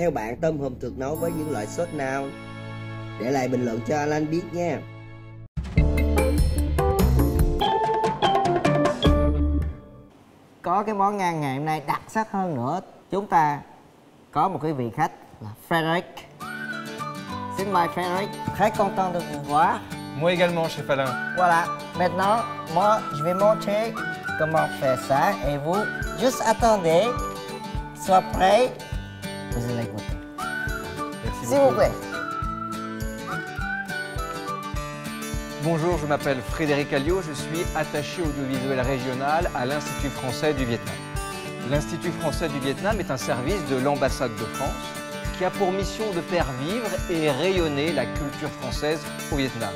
Theo bạn, tôm hùm được nấu với những loại sốt nào? Để lại bình luận cho Alan biết nha. Có cái món ăn ngày hôm nay đặc sắc hơn nữa. Chúng ta có một cái vị khách là Frédéric. Xin mời Frédéric. Très content de vous voir. Moi également, chef Alain. Voilà. Maintenant, moi, je vais montrer comment faire ça. Et vous, juste attendez. Sois prêt. Vous allez goûter. Merci S'il beaucoup. vous plaît. Bonjour, je m'appelle Frédéric Alliot, je suis attaché audiovisuel régional à l'Institut français du Vietnam. L'Institut français du Vietnam est un service de l'ambassade de France qui a pour mission de faire vivre et rayonner la culture française au Vietnam.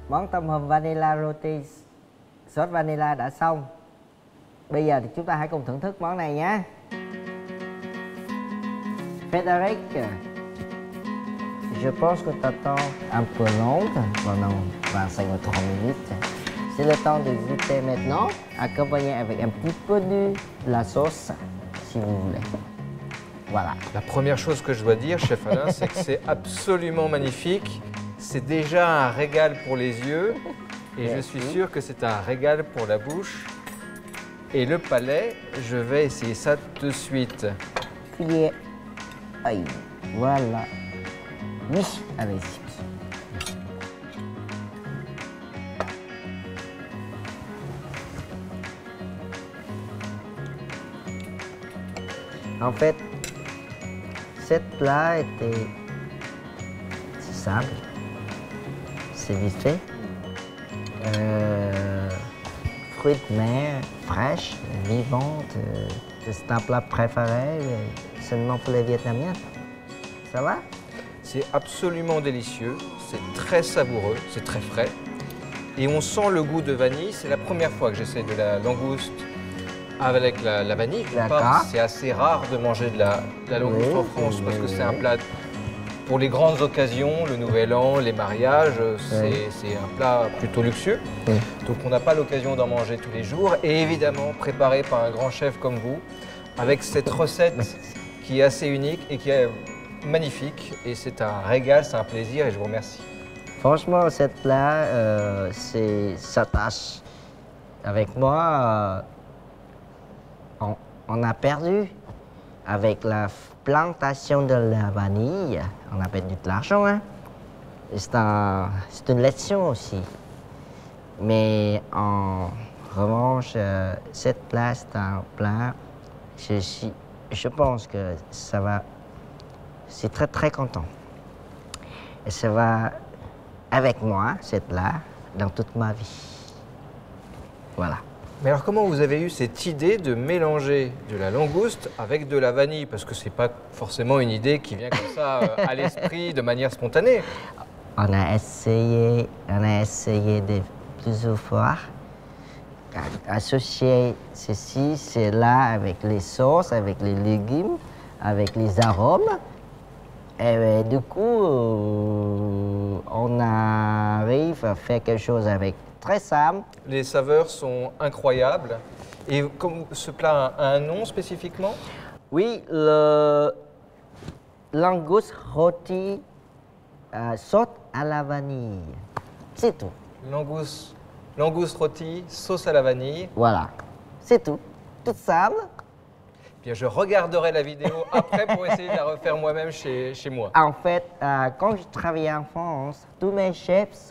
Món tôm hùm vanilla roti sốt vanilla đã xong. Bây giờ thì chúng ta hãy cùng thưởng thức món này nhé. Frédéric, je pense que tu attends un peu long, pendant 25 ou 30 minutes. C'est le temps de goûter maintenant, accompagné avec un petit peu de la sauce, si vous voulez. Voilà. La première chose que je dois dire, chef Alain, c'est que c'est absolument magnifique. C'est déjà un régal pour les yeux et je suis sûr que c'est un régal pour la bouche. Et le palais, je vais essayer ça de suite. Cuillère. Aïe. Voilà. Oui, allez-y. En fait, cette plat était simple. C'est vite fait. Fruits de mer, fraîches, vivantes. C'est un plat préféré seulement pour les Vietnamiens. Ça va? C'est absolument délicieux, c'est très savoureux, c'est très frais. Et on sent le goût de vanille. C'est la première fois que j'essaie de la langouste avec la vanille. C'est assez rare de manger de la langouste en France parce que c'est un plat pour les grandes occasions, le Nouvel An, les mariages, c'est un plat plutôt luxueux. Donc on n'a pas l'occasion d'en manger tous les jours. Et évidemment, préparé par un grand chef comme vous, avec cette recette qui est assez unique et qui est magnifique. Et c'est un régal, c'est un plaisir et je vous remercie. Franchement, cette plat, ça tâche. Avec moi, on a perdu. Avec la plantation de la vanille, on a perdu de l'argent. Hein? C'est une leçon aussi. Mais en revanche, cette plat, c'est un plat, je pense que ça va, c'est très très content. Et ça va avec moi, cette plat, dans toute ma vie. Voilà. Mais alors comment vous avez eu cette idée de mélanger de la langouste avec de la vanille? Parce que c'est pas forcément une idée qui vient comme ça à l'esprit de manière spontanée. On a essayé de plusieurs fois associer ceci, cela avec les sauces, avec les légumes, avec les arômes. Et du coup, on arrive à faire quelque chose avec très simple. Les saveurs sont incroyables. Et comme ce plat a un nom spécifiquement? Oui, le langouste rôti sauce à la vanille. C'est tout. Langouste rôti, sauce à la vanille. Voilà, c'est tout. Tout simple. Bien, je regarderai la vidéo après pour essayer de la refaire moi-même chez moi. En fait, quand je travaillais en France, tous mes chefs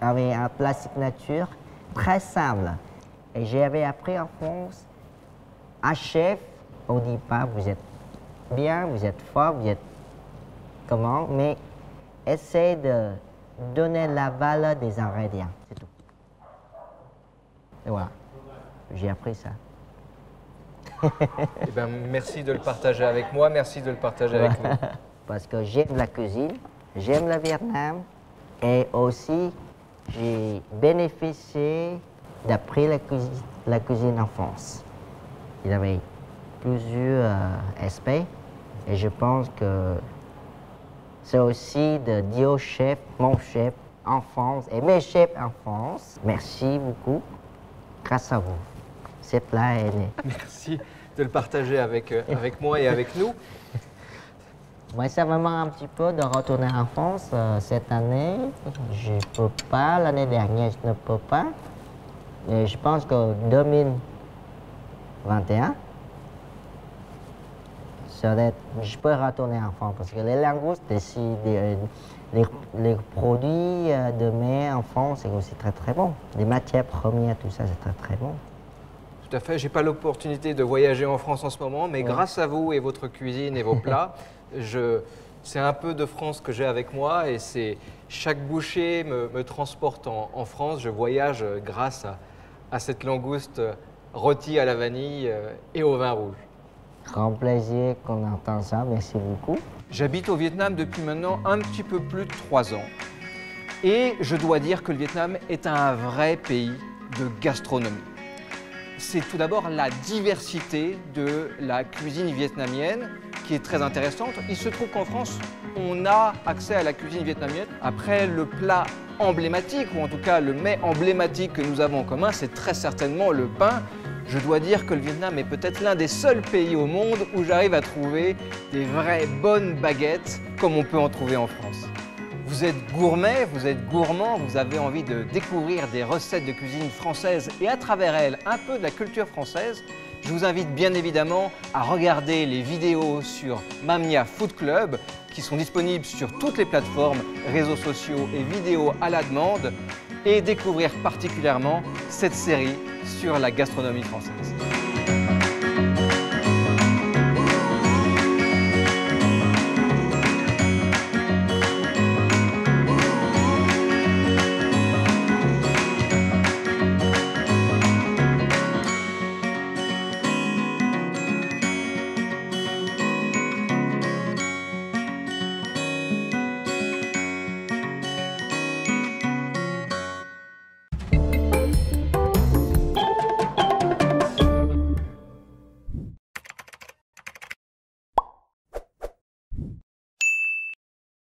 avaient un plat signature très simple. Et j'avais appris en France, un chef, on ne dit pas vous êtes bien, vous êtes fort, vous êtes comment, mais essaye de donner la valeur des ingrédients, c'est tout. Et voilà, j'ai appris ça. Eh ben, merci de le partager avec moi, merci de le partager avec nous. Parce que j'aime la cuisine, j'aime le Vietnam et aussi j'ai bénéficié d'apprendre la cuisine en France. Il y avait plusieurs aspects et je pense que c'est aussi de dire au chef, mon chef en France et mes chefs en France, merci beaucoup, grâce à vous. Cette plat est né. Merci de le partager avec moi et avec nous. Moi, ça me manque un petit peu de retourner en France cette année. Je ne peux pas, l'année dernière, je ne peux pas. Et je pense que 2021, je peux retourner en France parce que les langoustes, les produits de mer en France, c'est aussi très très bon. Les matières premières, tout ça, c'est très très bon. Tout à fait, je n'ai pas l'opportunité de voyager en France en ce moment, mais grâce à vous et votre cuisine et vos plats, c'est un peu de France que j'ai avec moi et chaque bouchée me transporte en France. Je voyage grâce à cette langouste rôtie à la vanille et au vin rouge. Grand plaisir qu'on entend ça, merci beaucoup. J'habite au Vietnam depuis maintenant un petit peu plus de 3 ans et je dois dire que le Vietnam est un vrai pays de gastronomie. C'est tout d'abord la diversité de la cuisine vietnamienne qui est très intéressante. Il se trouve qu'en France, on a accès à la cuisine vietnamienne. Après, le plat emblématique, ou en tout cas le mets emblématique que nous avons en commun, c'est très certainement le pain. Je dois dire que le Vietnam est peut-être l'un des seuls pays au monde où j'arrive à trouver des vraies bonnes baguettes comme on peut en trouver en France. Vous êtes gourmet, vous êtes gourmand, vous avez envie de découvrir des recettes de cuisine française et à travers elles un peu de la culture française. Je vous invite bien évidemment à regarder les vidéos sur Mam Mia Food Club qui sont disponibles sur toutes les plateformes, réseaux sociaux et vidéos à la demande et découvrir particulièrement cette série sur la gastronomie française.